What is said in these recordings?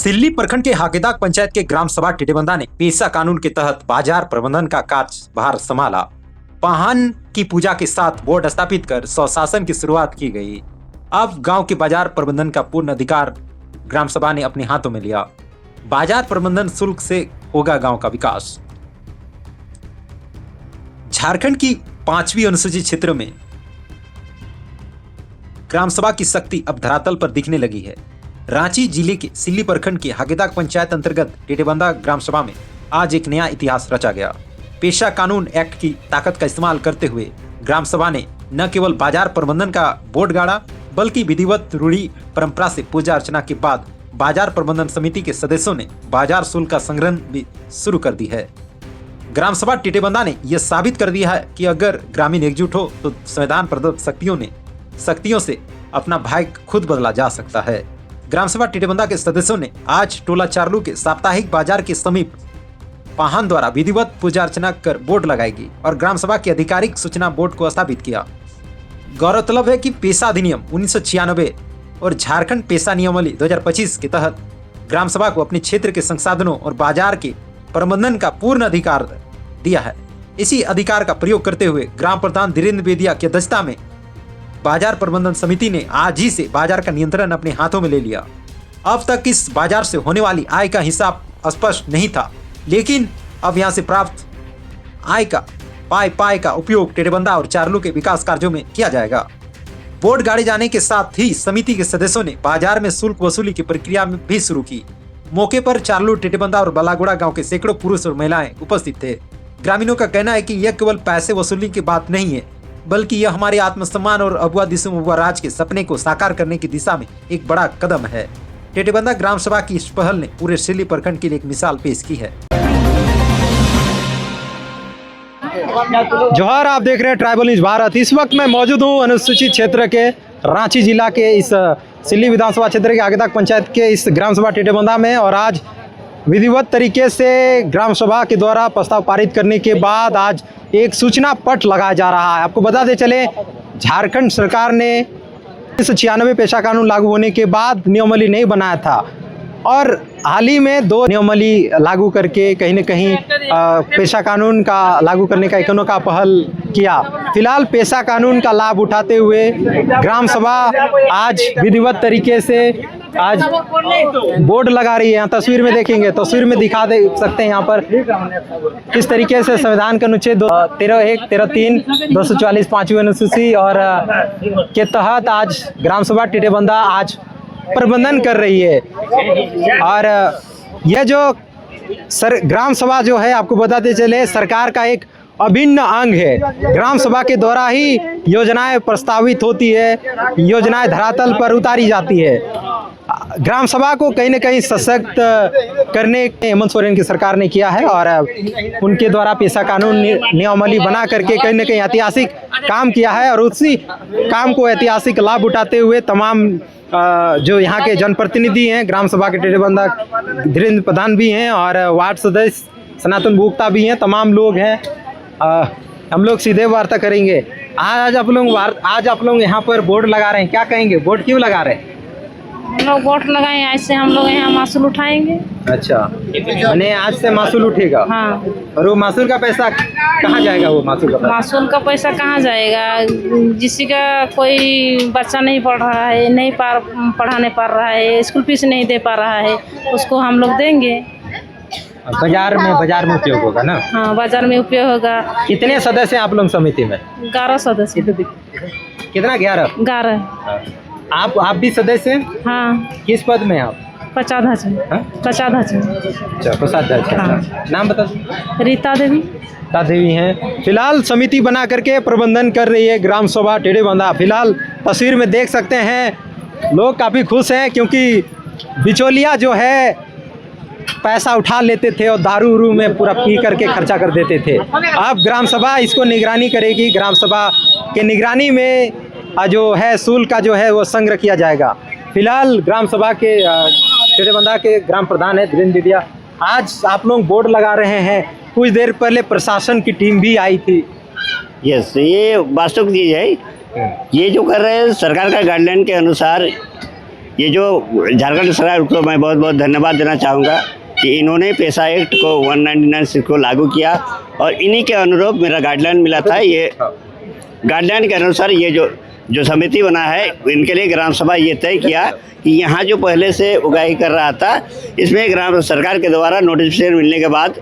सिल्ली प्रखंड के हाकेदाक पंचायत के ग्राम सभा टिटेबंदा ने पेशा कानून के तहत बाजार प्रबंधन का कार्यभार संभाला। पाहन की पूजा के साथ बोर्ड स्थापित कर स्वशासन की शुरुआत की गई। अब गांव के बाजार प्रबंधन का पूर्ण अधिकार ग्राम सभा ने अपने हाथों में लिया। बाजार प्रबंधन शुल्क से होगा गांव का विकास। झारखंड की 5वीं अनुसूचित क्षेत्र में ग्राम सभा की शक्ति अब धरातल पर दिखने लगी है। रांची जिले के सिल्ली प्रखंड के हाकेदाक पंचायत अंतर्गत टिटेबंदा ग्राम सभा में आज एक नया इतिहास रचा गया। पेशा कानून एक्ट की ताकत का इस्तेमाल करते हुए ग्राम सभा ने न केवल बाजार प्रबंधन का बोर्ड गाड़ा, बल्कि विधिवत रूढ़ी परंपरा से पूजा अर्चना के बाद बाजार प्रबंधन समिति के सदस्यों ने बाजार शुल्क का संग्रहण भी शुरू कर दी है। ग्राम सभा टिटेबंदा ने यह साबित कर दिया है कि अगर ग्रामीण एकजुट हो तो संविधान प्रदत्त शक्तियों से अपना भाग्य खुद बदला जा सकता है। ग्राम सभा टिटेबंदा के सदस्यों ने आज टोला चारलू के साप्ताहिक बाजार के समीप पाहन द्वारा विधिवत पूजा अर्चना कर बोर्ड लगाएगी और ग्राम सभा के आधिकारिक सूचना बोर्ड को स्थापित किया। गौरतलब है कि पेशा अधिनियम 1996 और झारखंड पेशा नियमावली 2025 के तहत ग्राम सभा को अपने क्षेत्र के संसाधनों और बाजार के प्रबंधन का पूर्ण अधिकार दिया है। इसी अधिकार का प्रयोग करते हुए ग्राम प्रधान धीरेन्द्र बेदिया की अध्यक्षता में बाजार प्रबंधन समिति ने आज ही से बाजार का नियंत्रण अपने हाथों में ले लिया। अब तक इस बाजार से होने वाली आय का हिसाब स्पष्ट नहीं था, लेकिन अब यहां से प्राप्त आय का पाए का उपयोग टिटेबंदा और चारलू के विकास कार्यों में किया जाएगा। बोर्ड गाड़े जाने के साथ ही समिति के सदस्यों ने बाजार में शुल्क वसूली की प्रक्रिया भी शुरू की। मौके पर चारलू, टिटेबंदा और बलागुड़ा गांव के सैकड़ों पुरुष और महिलाएं उपस्थित थे। ग्रामीणों का कहना है कि यह केवल पैसे वसूली की बात नहीं है, बल्कि यह हमारे आत्मसम्मान और अबुआ दिसुम अबुआ राज के सपने को साकार करने की दिशा में एक बड़ा कदम है। टिटेबंदा ग्राम सभा की इस पहल ने पूरे सिल्ली प्रखंड के लिए एक मिसाल पेश की है। जोहार, आप देख रहे हैं ट्राइबल न्यूज भारत। इस वक्त मैं मौजूद हूँ अनुसूचित क्षेत्र के रांची जिला के इस सिल्ली विधानसभा क्षेत्र के हाकेदाक पंचायत के इस ग्राम सभा टिटेबंदा में, और आज विधिवत तरीके से ग्राम सभा के द्वारा प्रस्ताव पारित करने के बाद आज एक सूचना पट लगाया जा रहा है। आपको बताते चले, झारखंड सरकार ने 1996 पेशा कानून लागू होने के बाद नियमावली नहीं बनाया था और हाल ही में 2 नियमावली लागू करके कहीं न कहीं पेशा कानून का लागू करने का एक अनोखा पहल किया। फिलहाल पेशा कानून का लाभ उठाते हुए ग्राम सभा आज विधिवत तरीके से आज बोर्ड लगा रही है। तस्वीर में देखेंगे, तस्वीर में दिखा दे सकते हैं यहाँ पर किस तरीके से संविधान का अनुच्छेद 13(1), 13(3), 244 5वीं अनुसूची और के तहत आज ग्राम सभा टिटेबंदा आज प्रबंधन कर रही है। और यह जो ग्राम सभा जो है, आपको बताते चले, सरकार का एक अभिन्न अंग है। ग्राम सभा के द्वारा ही योजनाएं प्रस्तावित होती है, योजनाएं धरातल पर उतारी जाती है। ग्राम सभा को कहीं न कहीं सशक्त करने हेमंत सोरेन की सरकार ने किया है और उनके द्वारा पेशा कानून नियमावली बना करके कहीं न कहीं ऐतिहासिक काम किया है। और उसी काम को ऐतिहासिक लाभ उठाते हुए तमाम जो यहाँ के जनप्रतिनिधि हैं, ग्राम सभा के टिटेबंदा धीरेन्द्र प्रधान भी हैं और वार्ड सदस्य सनातन भुगता भी हैं, तमाम लोग हैं। हम लोग सीधे वार्ता करेंगे। आज आप लोग यहाँ पर बोर्ड लगा रहे हैं, क्या कहेंगे? बोर्ड क्यों लगा रहे हैं? हम लोग वोट लगाए, ऐसे हम लोग यहाँ मासूल उठाएंगे। अच्छा, मैंने आज से मासूल उठेगा। हाँ। और वो मासूल का पैसा कहाँ जाएगा? वो मासूल का पैसा कहाँ जाएगा? जिसका कोई बच्चा नहीं पढ़ रहा है, नहीं पढ़ाने पा रहा है, स्कूल फीस नहीं दे पा रहा है, उसको हम लोग देंगे। बाजार में उपयोग होगा ना? हाँ, बाजार में उपयोग होगा। कितने सदस्य हैं आप लोग समिति में? 11 सदस्य। कितना? 11। आप भी सदस्य हैं? हाँ। किस पद में आप? कोषाध्यक्ष। अच्छा, कोषाध्यक्ष। हाँ। नाम बता दो। रीता देवी हैं। फिलहाल समिति बना करके प्रबंधन कर रही है ग्राम सभा टिटेबंदा। फिलहाल तस्वीर में देख सकते हैं, लोग काफ़ी खुश हैं क्योंकि बिचौलिया जो है पैसा उठा लेते थे और दारू उरू में पूरा पी करके खर्चा कर देते थे। अब ग्राम सभा इसको निगरानी करेगी। ग्राम सभा के निगरानी में जो है शुल्क का जो है वो संग्रह किया जाएगा। फिलहाल ग्राम सभा के टिटेबंदा के ग्राम प्रधान है धीरेन्द्र बेदिया। आज आप लोग बोर्ड लगा रहे हैं, कुछ देर पहले प्रशासन की टीम भी आई थी। यस, ये वास्तविक चीज़ है। ये जो कर रहे हैं सरकार का गाइडलाइन के अनुसार ये जो झारखंड सरकार को मैं बहुत बहुत धन्यवाद देना चाहूँगा कि इन्होंने पेशा एक्ट को 199 को लागू किया और इन्हीं के अनुरूप मेरा गाइडलाइन मिला था। ये गाइडलाइन के अनुसार ये जो समिति बना है, इनके लिए ग्राम सभा ये तय किया कि यहाँ जो पहले से उगाही कर रहा था, इसमें ग्राम सरकार के द्वारा नोटिफिकेशन मिलने के बाद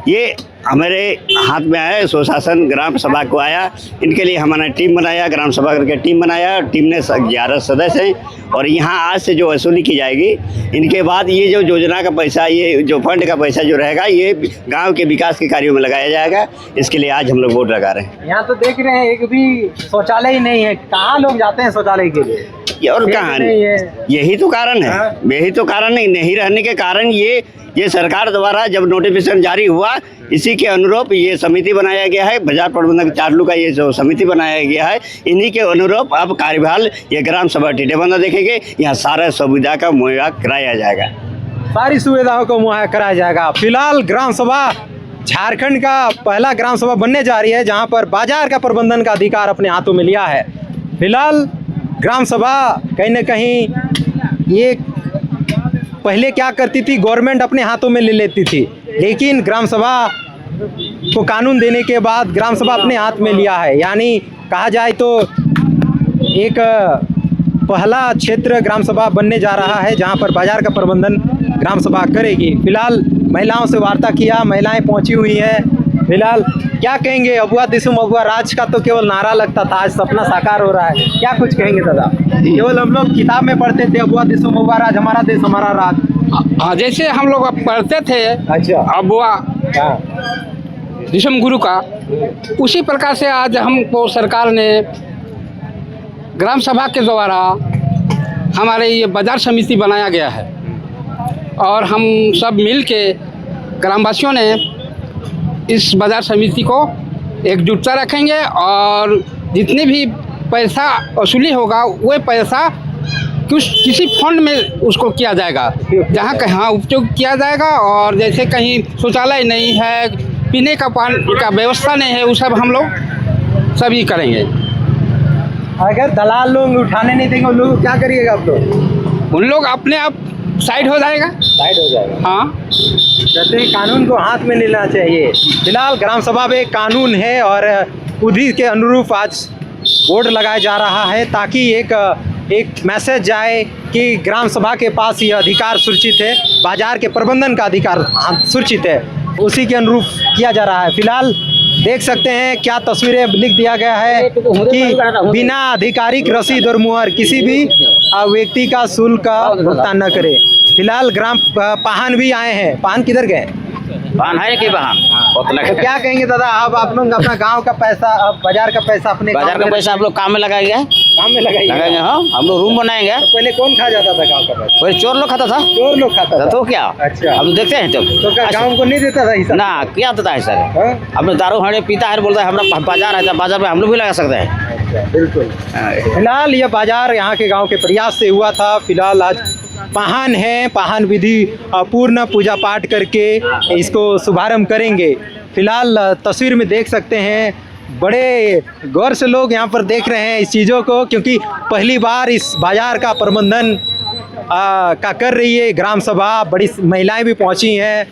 ये हमारे हाथ में आया, स्वशासन ग्राम सभा को आया। इनके लिए हमारा टीम बनाया, ग्राम सभा करके टीम बनाया। टीम ने 11 सदस्य हैं और यहाँ आज से जो वसूली की जाएगी, इनके बाद ये जो योजना का पैसा, ये जो फंड का पैसा जो रहेगा, ये गांव के विकास के कार्यों में लगाया जाएगा। इसके लिए आज हम लोग वोट लगा रहे हैं। यहाँ तो देख रहे हैं एक भी शौचालय ही नहीं है, कहाँ लोग जाते हैं शौचालय के लिए? और कहाँ यही तो कारण है, यही तो कारण नहीं रहने के कारण ये सरकार द्वारा जब नोटिफिकेशन जारी हुआ, इसी के अनुरूप ये समिति बनाया गया है। बाजार प्रबंधक चार्लू का ये जो समिति बनाया गया है, इन्हीं के अनुरूप अब कार्यभार ये ग्राम सभा टिटेबंदा देखेंगे। यहाँ सारा सुविधा का मुहैया कराया जाएगा, सारी सुविधाओं को मुहैया कराया जाएगा। फिलहाल ग्राम सभा झारखंड का पहला ग्राम सभा बनने जा रही है, जहाँ पर बाजार का प्रबंधन का अधिकार अपने हाथों में लिया है। फिलहाल ग्राम सभा कहीं न कहीं ये पहले क्या करती थी, गवर्नमेंट अपने हाथों में ले लेती थी, लेकिन ग्राम सभा को कानून देने के बाद ग्राम सभा अपने हाथ में लिया है। यानी कहा जाए तो एक पहला क्षेत्र ग्राम सभा बनने जा रहा है, जहां पर बाजार का प्रबंधन ग्राम सभा करेगी। फिलहाल महिलाओं से वार्ता किया, महिलाएं पहुंची हुई हैं। फिलहाल क्या कहेंगे? अबुआ दिसुम अबुआ राज का तो केवल नारा लगता था, आज सपना साकार हो रहा है। क्या कुछ कहेंगे दादा? केवल हम लोग किताब में पढ़ते थे, अबुआ दिसुम अबुआ राज, हमारा देश हमारा राज। हाँ, जैसे हम लोग अब पढ़ते थे अच्छा, अबुआ दिसुम गुरु का, उसी प्रकार से आज हमको सरकार ने ग्राम सभा के द्वारा हमारे ये बाजार समिति बनाया गया है और हम सब मिल के ग्रामवासियों ने इस बाजार समिति को एकजुटता रखेंगे और जितने भी पैसा वसूली होगा वो पैसा किसी फंड में उसको किया जाएगा, जहाँ कहाँ उपयोग किया जाएगा। और जैसे कहीं शौचालय नहीं है, पीने का पानी का व्यवस्था नहीं है, वो सब हम लोग सभी करेंगे। अगर दलाल लोग उठाने नहीं देंगे, उन लोग क्या करिएगा आप लोग? उन लोग अपने आप साइड हो जाएगा। हाँ, कहते हैं कानून को हाथ में लेना चाहिए। फिलहाल ग्राम सभा में कानून है और उसी के अनुरूप आज बोर्ड लगाया जा रहा है, ताकि एक मैसेज जाए कि ग्राम सभा के पास ये अधिकार सुरक्षित है, बाजार के प्रबंधन का अधिकार सुरक्षित है, उसी के अनुरूप किया जा रहा है। फिलहाल देख सकते हैं क्या तस्वीरें लिख दिया गया है कि बिना आधिकारिक रसीद और मुहर किसी भी व्यक्ति का शुल्क का भुगतान न करे। फिलहाल ग्राम पाहन भी आए हैं। पाहन किधर गए? पान है कि तो क्या कहेंगे दादा, अब आप लोग अपना गांव का पैसा, अब बाजार का पैसा, अपने बाजार का पैसा आप लोग काम में लगाएंगे? काम में लगाएंगे। हाँ, हम लोग रूम बनाएंगे। तो पहले कौन खा जाता था गांव का पैसा? पहले चोर लोग खाता था। चोर लोग खाता था। तो क्या? अच्छा, हम देखते हैं तो क्या गाँव को नहीं देता था हिस्सा? ना, क्या देता है सर? अपने दारू हड़े पीता है, बोलता है हमारा बाजार है, बाजार में हम लोग भी लगा सकते हैं। बिल्कुल। फिलहाल ये बाजार यहाँ के गांव के प्रयास से हुआ था। फिलहाल आज पाहन है, पाहन विधि पूर्ण पूजा पाठ करके इसको शुभारंभ करेंगे। फिलहाल तस्वीर में देख सकते हैं, बड़े गौर से लोग यहाँ पर देख रहे हैं इस चीज़ों को, क्योंकि पहली बार इस बाजार का प्रबंधन का कर रही है ग्राम सभा। बड़ी महिलाएं भी पहुँची हैं।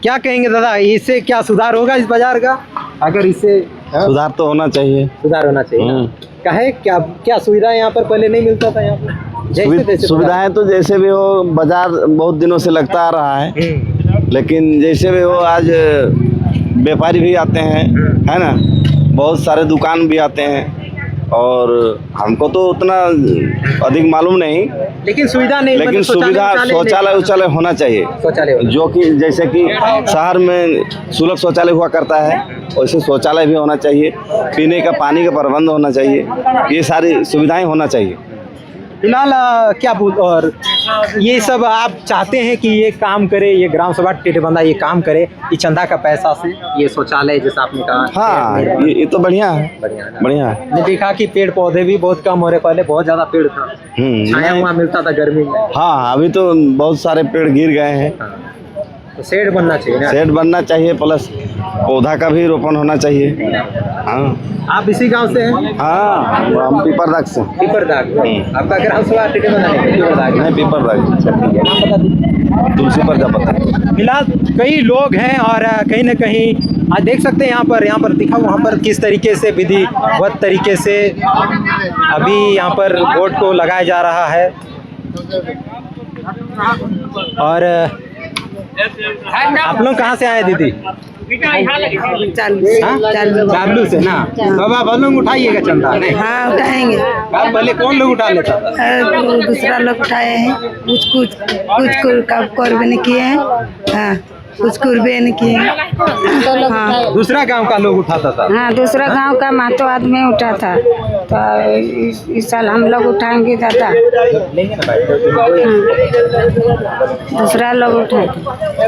क्या कहेंगे दादा, इससे क्या सुधार होगा इस बाजार का? अगर इससे सुधार तो होना चाहिए, सुधार होना चाहिए। काहे, क्या सुविधा यहाँ पर पहले नहीं मिलता था? यहाँ पर सुविधाएं तो जैसे भी हो, बाजार बहुत दिनों से लगता आ रहा है, लेकिन जैसे भी हो आज व्यापारी भी आते हैं, है ना, बहुत सारे दुकान भी आते हैं और हमको तो उतना अधिक मालूम नहीं, लेकिन सुविधा नहीं, लेकिन सुविधा शौचालय होना चाहिए। शौचालय जो कि जैसे कि शहर में सुलभ शौचालय हुआ करता है, वैसे शौचालय भी होना चाहिए, पीने का पानी का प्रबंध होना चाहिए, ये सारी सुविधाएं होना चाहिए। फिलहाल क्या बोल, और ये सब आप चाहते हैं कि ये काम करे, ये ग्राम सभा टिटेबंदा ये काम करे, ये चंदा का पैसा से ये शौचालय जैसा आपने कहा? हाँ, ये तो बढ़िया है, बढ़िया है। मैंने देखा कि पेड़ पौधे भी बहुत कम हो रहे, पहले बहुत ज्यादा पेड़ था, छाया हुआ मिलता था गर्मी में। हाँ, अभी तो बहुत सारे पेड़ गिर गए हैं। तो शेड बनना चाहिए ना? शेड बनना चाहिए, प्लस पौधा का भी रोपण होना चाहिए। हाँ आप इसी गांव से हैं? हाँ, हम पीपरदाग से। पीपरदाग। आपका ग्राम सभा टिटेबंदा नहीं पीपरदाग? नहीं, पीपरदाग। तुलसी प्रजापति। फिलहाल कई लोग हैं और कहीं न कहीं आज देख सकते हैं यहाँ पर दिखा वहाँ पर किस तरीके से विधिवत तरीके से अभी यहाँ पर वोट को लगाया जा रहा है। और आप लोग कहाँ से आए दीदी? चालू से ना? बाबा बलूंग उठाइएगा चंदा नहीं? हाँ उठाएंगे। आप पहले कौन लोग उठा लेता था? दूसरा लोग उठाए हैं, कुछ कुर्बानी किए हैं। हाँ कुछ कुर्बानी किए हैं। हाँ दूसरा गांव का लोग उठाता था? हाँ दूसरा गांव का महतो आदमी उठा था, तो इस साल हम लोग उठाएंगे दादा। दूसरा लोग उठाए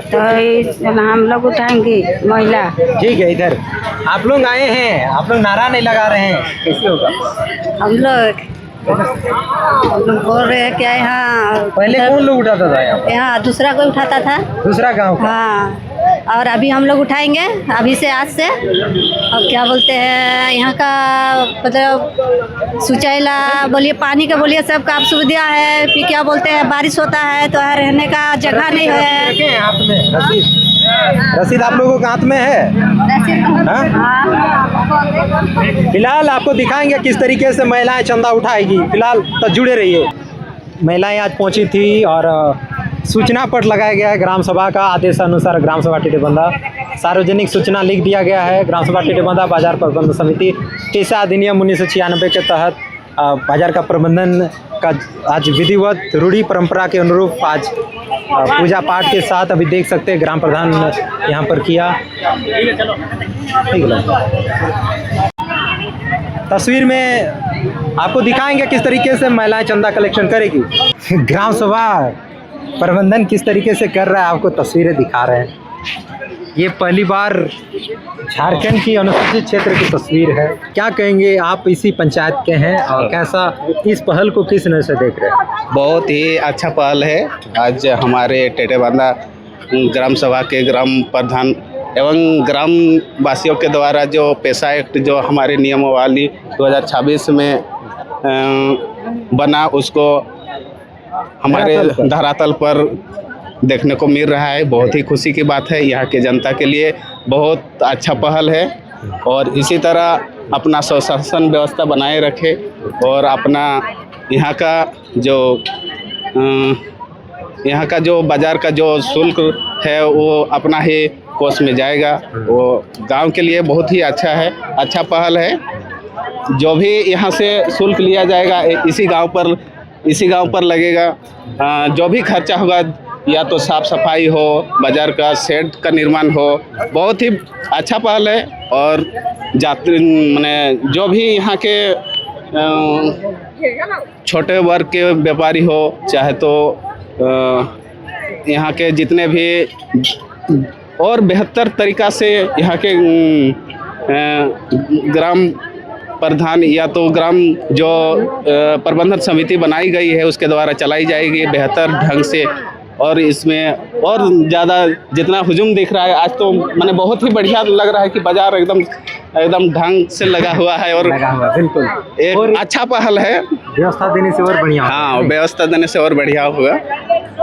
तो इस साल हम लोग उठाएंगे महिला। ठीक है, इधर आप लोग आए हैं, आप लोग नारा नहीं लगा रहे हैं, कैसे होगा? हम लोग बोल रहे हैं क्या यहाँ पहले कौन लोग उठाता था यहाँ दूसरा कोई उठाता था? दूसरा गांव का? हाँ और अभी हम लोग उठाएंगे, अभी से आज से। और क्या बोलते हैं यहाँ का मतलब सुचैला बोलिए, पानी का बोलिए, सबका अब सुविधा है। फिर क्या बोलते हैं बारिश होता है तो रहने का जगह नहीं है। हाथ में रसीद आप लोगों के हाथ में है? फिलहाल आपको दिखाएंगे किस तरीके से महिलाएं चंदा उठाएगी। फिलहाल तक जुड़े रहिए। महिलाएं आज पहुंची थी और सूचना पट लगाया गया है ग्राम सभा का आदेशानुसार। ग्राम सभा टिटेबंदा सार्वजनिक सूचना लिख दिया गया है। ग्राम सभा टिटेबंदा बाजार प्रबंधन समिति पेशा अधिनियम 1996 के तहत बाजार का प्रबंधन का आज विधिवत रूढ़ी परंपरा के अनुरूप आज पूजा पाठ के साथ अभी देख सकते हैं ग्राम प्रधान यहाँ पर किया। तस्वीर में आपको दिखाएंगे किस तरीके से महिलाएं चंदा कलेक्शन करेगी। ग्राम सभा प्रबंधन किस तरीके से कर रहा है आपको तस्वीरें दिखा रहे हैं। ये पहली बार झारखंड की अनुसूचित क्षेत्र की तस्वीर है। क्या कहेंगे आप, इसी पंचायत के हैं और कैसा इस पहल को किस नजर से देख रहे हैं? बहुत ही अच्छा पहल है। आज हमारे टिटेबंदा ग्राम सभा के ग्राम प्रधान एवं ग्राम वासियों के द्वारा जो पेशा एक्ट जो हमारे नियमावली 2026 में बना, उसको हमारे धरातल पर देखने को मिल रहा है। बहुत ही खुशी की बात है। यहाँ के जनता के लिए बहुत अच्छा पहल है और इसी तरह अपना स्वशासन व्यवस्था बनाए रखे और अपना यहाँ का जो बाज़ार का जो शुल्क है वो अपना ही कोष में जाएगा। वो गांव के लिए बहुत ही अच्छा है, अच्छा पहल है। जो भी यहाँ से शुल्क लिया जाएगा इसी गांव पर लगेगा। जो भी खर्चा होगा, या तो साफ सफाई हो, बाजार का शेड का निर्माण हो, बहुत ही अच्छा पहल है। और जात्री माने जो भी यहाँ के छोटे वर्ग के व्यापारी हो, चाहे तो यहाँ के जितने भी और बेहतर तरीक़ा से यहाँ के ग्राम प्रधान या तो ग्राम जो प्रबंधन समिति बनाई गई है उसके द्वारा चलाई जाएगी बेहतर ढंग से। और इसमें और ज़्यादा जितना हुजूम दिख रहा है आज, तो मैंने बहुत ही बढ़िया लग रहा है कि बाजार एकदम ढंग से लगा हुआ है और बिल्कुल एक अच्छा पहल है। व्यवस्था देने से और बढ़िया। हाँ, व्यवस्था देने से और बढ़िया होगा।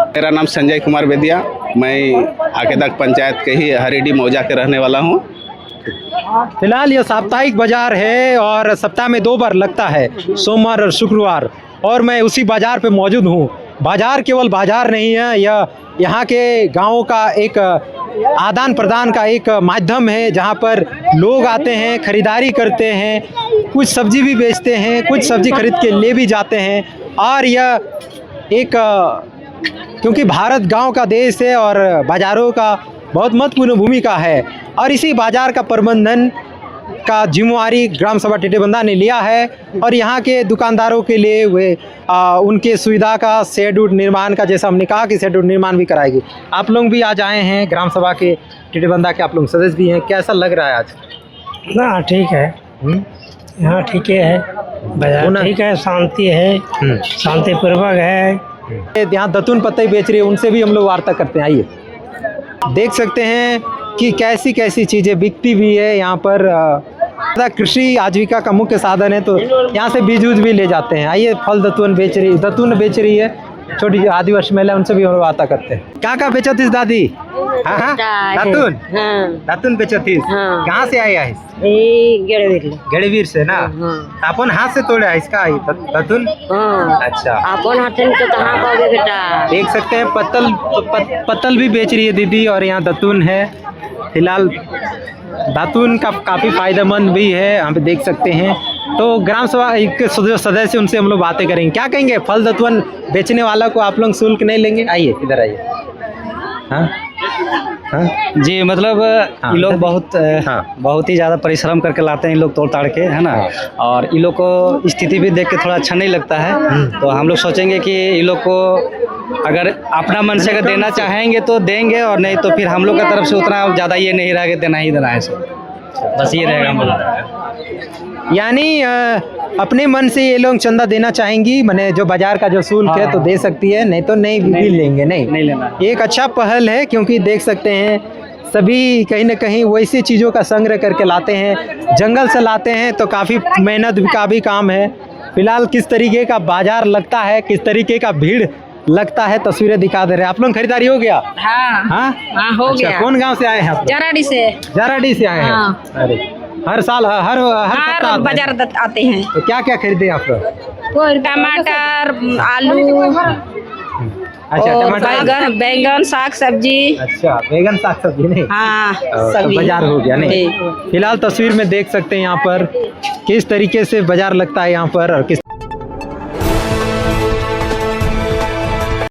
मेरा नाम संजय कुमार बेदिया, मैं आकेदाक पंचायत के ही हरिडी मौजा के रहने वाला हूँ। फिलहाल यह साप्ताहिक बाजार है और सप्ताह में 2 बार लगता है, सोमवार और शुक्रवार, और मैं उसी बाजार पे मौजूद हूँ। बाजार केवल बाजार नहीं है, यह यहाँ के गाँवों का एक आदान प्रदान का एक माध्यम है जहाँ पर लोग आते हैं, खरीदारी करते हैं, कुछ सब्जी भी बेचते हैं, कुछ सब्जी खरीद के ले भी जाते हैं। और यह एक क्योंकि भारत गांव का देश है और बाज़ारों का बहुत महत्वपूर्ण भूमिका है और इसी बाज़ार का प्रबंधन का जिम्मेवारी ग्राम सभा टिटेबंदा ने लिया है। और यहाँ के दुकानदारों के लिए वे उनके सुविधा का शेड निर्माण का, जैसा हमने कहा कि शेड निर्माण भी कराएगी। आप लोग भी आज आए हैं, ग्राम सभा के टिटेबंदा के आप लोग सदस्य भी हैं, कैसा लग रहा है आज? ना ठीक है, यहाँ ठीक है, बाजार ठीक है, शांति है, शांतिपूर्वक है। यहाँ दतून पत्ते बेच रही है, उनसे भी हम लोग वार्ता करते हैं। आइए देख सकते हैं कि कैसी कैसी चीज़ें बिकती भी है यहाँ पर। कृषि आजीविका का मुख्य साधन है, तो यहाँ से बीज भी ले जाते हैं। आइए, फल दतून बेच रही है छोटी जो आदिवासी महिला, उनसे भी हम बात करते हैं। क्या बेचो थी दादी? हाँ, दातुन बेचो थी। कहाँ से आया है? गड़वीर से ना। अपन हाथ से तोड़ा है इसका दातुन? अच्छा, अपन हाथ से तो कहाँ पाओगे बेटा। देख सकते हैं पत्तल भी बेच रही है दीदी, और यहाँ दातुन है। फिलहाल दातुन का काफ़ी फायदेमंद भी है, यहाँ पे देख सकते हैं। तो ग्राम सभा के जो सदस्य, उनसे हम लोग बातें करेंगे। क्या कहेंगे? फल दतवन बेचने वाला को आप लोग शुल्क नहीं लेंगे? आइए, इधर आइए। हाँ हाँ जी, मतलब ये लोग बहुत ही ज़्यादा परिश्रम करके लाते हैं, इन लोग तोड़ ताड़ के, है ना। और इन लोग को स्थिति भी देख के थोड़ा अच्छा नहीं लगता है, तो हम लोग सोचेंगे कि इन लोग को अगर अपना मन से अगर देना चाहेंगे तो देंगे, और नहीं तो फिर हम लोग की तरफ से उतना ज़्यादा ये नहीं रहेगा, देना ही देना है सब, बस ये रहेगा हम लोग। यानी अपने मन से ये लोग चंदा देना चाहेंगी, मैंने जो बाजार का जो शुल्क है तो दे सकती है, नहीं तो नहीं भी लेंगे। नहीं लेना। ये एक अच्छा पहल है, क्योंकि देख सकते हैं सभी कहीं ना कहीं वैसी चीज़ों का संग्रह करके लाते हैं, जंगल से लाते हैं, तो काफ़ी मेहनत का भी काम है। फिलहाल किस तरीके का बाजार लगता है, किस तरीके का भीड़ लगता है, तस्वीरें दिखा दे रहे हैं। आप लोग खरीदारी हो गया? हाँ हो गया। कौन गांव से आए हैं आप? जराडी से आए हैं। अरे, हर साल हर बाजार आते हैं। तो क्या क्या खरीदे आप लोग? टमाटर, आलू, अच्छा, बैंगन, साग सब्जी। अच्छा, बैंगन साग सब्जी नहीं। तो बाजार हो गया नहीं। फिलहाल तस्वीर में देख सकते हैं यहाँ पर किस तरीके से बाजार लगता है यहाँ पर, और किस